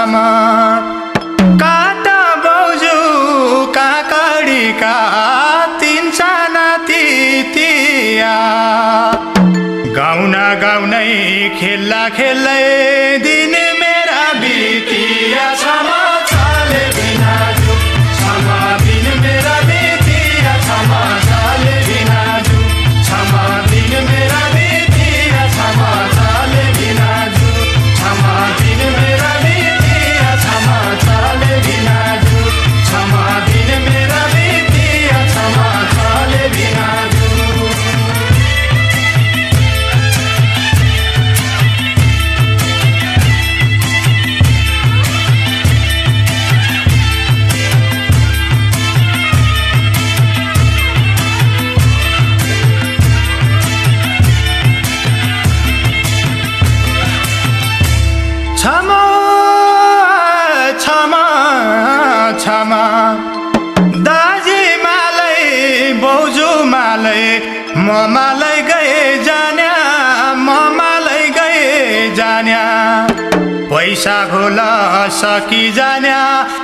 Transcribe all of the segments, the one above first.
क्षमा काटा बाउजू काकडीका तीन चाना तितिया गाउना गाउनै खेल्ला खेल्लै दिन मेरा बितिया क्षमा चाले बिनाजु क्षमा दिन मेरा बितिया क्षमा चाले बिनाजु क्षमा दिन मेरा बितिया क्षमा चाले बिनाजु क्षमा दिन मेरा बितिया क्षमा चाले बिनाजु क्षमा दिन मेरा बितिया क्षमा चाले बिनाजु क्षमा क्षमा क्षमा दाजी मालै बाउजू मालै ममालै गए जान्या ममालै गए जान्या पैसा घोला सकी जान्या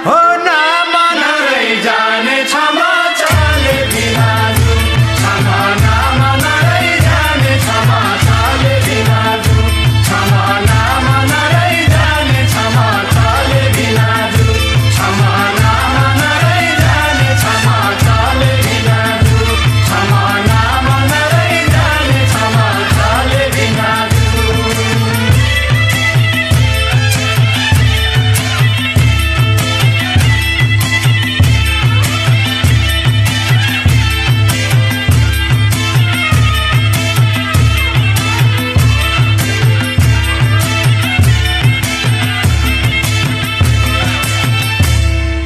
हो नाम नरै जाने क्षमा चाले बिनाजु क्षमा नाम नरै जाने क्षमा चाले बिनाजु क्षमा नाम नरै जाने क्षमा चाले बिनाजु क्षमा नाम नरै जाने क्षमा चाले बिनाजु क्षमा नाम नरै जाने क्षमा चाले बिनाजु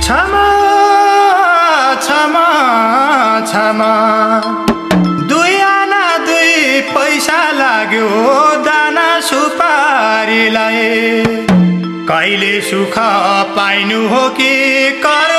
क्षमा क्षमा क्षमा दुई आना दुई पैसा लाग्यो दाना सुपारीलाई कहिले सुख पाइनु हो कि कर